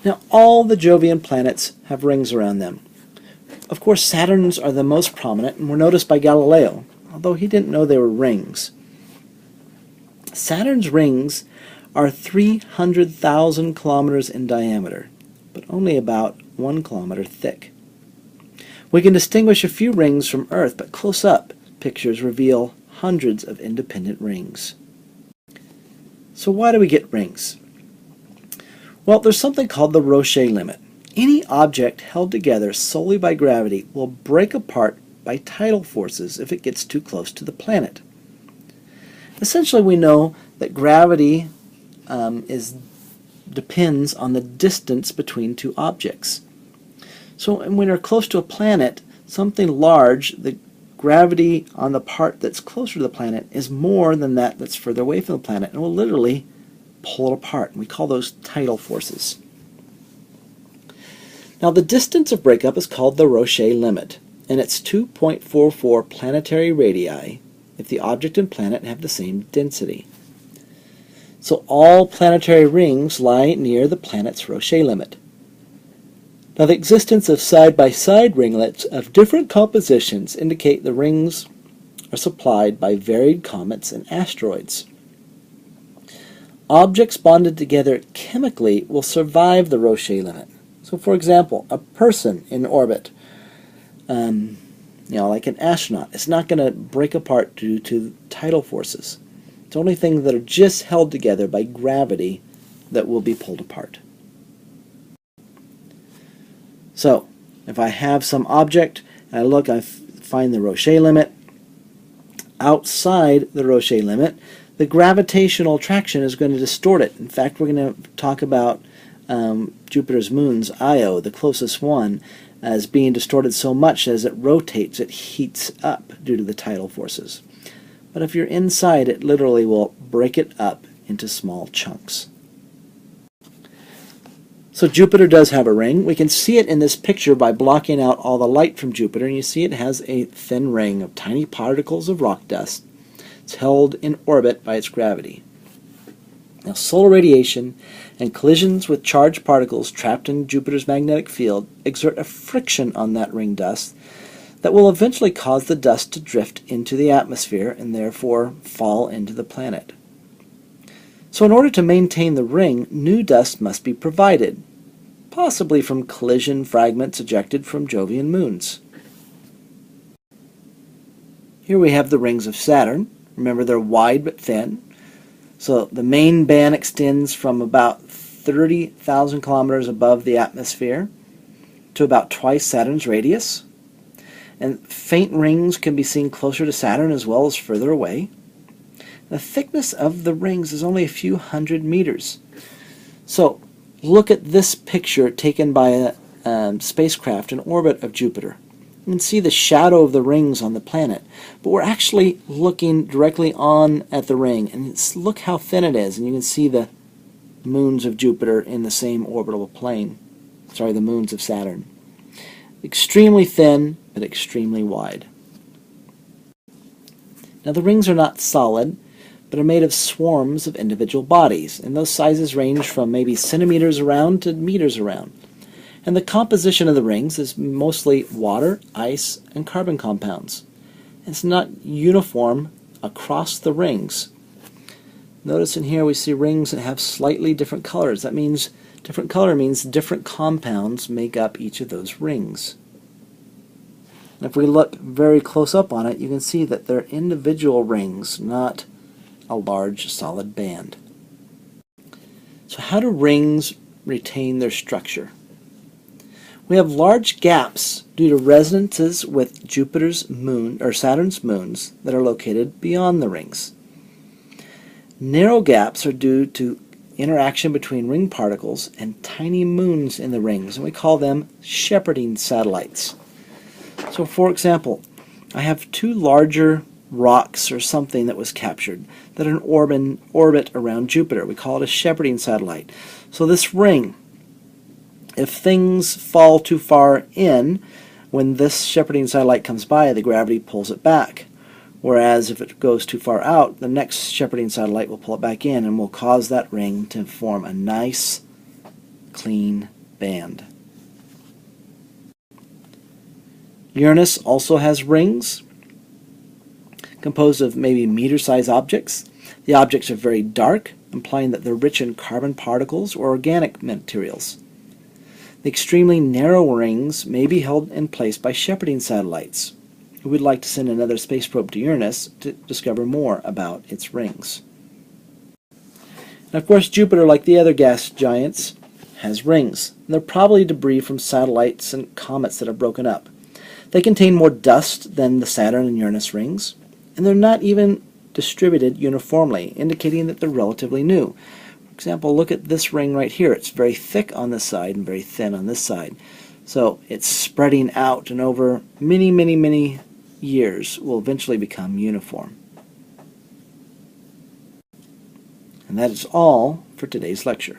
Now, all the Jovian planets have rings around them. Of course, Saturn's are the most prominent and were noticed by Galileo, although he didn't know they were rings. Saturn's rings are 300,000 kilometers in diameter, but only about 1 kilometer thick. We can distinguish a few rings from Earth, but close-up pictures reveal hundreds of independent rings. So why do we get rings? Well, there's something called the Roche limit. Any object held together solely by gravity will break apart by tidal forces if it gets too close to the planet. Essentially, we know that gravity depends on the distance between two objects. So when you're close to a planet, something large, the gravity on the part that's closer to the planet is more than that that's further away from the planet, and will literally pull it apart. And we call those tidal forces. Now, the distance of breakup is called the Roche limit, and it's 2.44 planetary radii if the object and planet have the same density. So all planetary rings lie near the planet's Roche limit. Now, the existence of side-by-side ringlets of different compositions indicate the rings are supplied by varied comets and asteroids. Objects bonded together chemically will survive the Roche limit. So, for example, a person in orbit, like an astronaut, is not going to break apart due to tidal forces. It's only things that are just held together by gravity that will be pulled apart. So, if I have some object, and I look, I find the Roche limit. Outside the Roche limit, the gravitational attraction is going to distort it. In fact, we're going to talk about Jupiter's moons, Io, the closest one, as being distorted so much as it rotates, it heats up due to the tidal forces. But if you're inside, it literally will break it up into small chunks. So Jupiter does have a ring. We can see it in this picture by blocking out all the light from Jupiter, and you see it has a thin ring of tiny particles of rock dust. It's held in orbit by its gravity. Now, solar radiation and collisions with charged particles trapped in Jupiter's magnetic field exert a friction on that ring dust that will eventually cause the dust to drift into the atmosphere and therefore fall into the planet. So in order to maintain the ring, new dust must be provided, possibly from collision fragments ejected from Jovian moons. Here we have the rings of Saturn. Remember, they're wide but thin. So the main band extends from about 30,000 kilometers above the atmosphere to about twice Saturn's radius. And faint rings can be seen closer to Saturn as well as further away. The thickness of the rings is only a few hundred meters. So look at this picture taken by a spacecraft in orbit of Jupiter. You can see the shadow of the rings on the planet, but we're actually looking directly on at the ring, and look how thin it is, and you can see the moons of Jupiter in the same orbital plane. Sorry, the moons of Saturn. Extremely thin, but extremely wide. Now, the rings are not solid, but are made of swarms of individual bodies, and those sizes range from maybe centimeters around to meters around. And the composition of the rings is mostly water, ice, and carbon compounds. It's not uniform across the rings. Notice in here we see rings that have slightly different colors. That means different color means different compounds make up each of those rings. And if we look very close up on it, you can see that they're individual rings, not a large solid band. So how do rings retain their structure? We have large gaps due to resonances with Jupiter's moon or Saturn's moons that are located beyond the rings. Narrow gaps are due to interaction between ring particles and tiny moons in the rings, and we call them shepherding satellites. So, for example, I have two larger rocks or something that was captured that are in orbit around Jupiter. We call it a shepherding satellite. So this ring, if things fall too far in, when this shepherding satellite comes by, the gravity pulls it back. Whereas if it goes too far out, the next shepherding satellite will pull it back in and will cause that ring to form a nice, clean band. Uranus also has rings composed of maybe meter-sized objects. The objects are very dark, implying that they're rich in carbon particles or organic materials. The extremely narrow rings may be held in place by shepherding satellites. We would like to send another space probe to Uranus to discover more about its rings. And of course, Jupiter, like the other gas giants, has rings. They're probably debris from satellites and comets that have broken up. They contain more dust than the Saturn and Uranus rings, and they're not even distributed uniformly, indicating that they're relatively new. For example, look at this ring right here. It's very thick on this side and very thin on this side. So it's spreading out, and over many, many, many years will eventually become uniform. And that is all for today's lecture.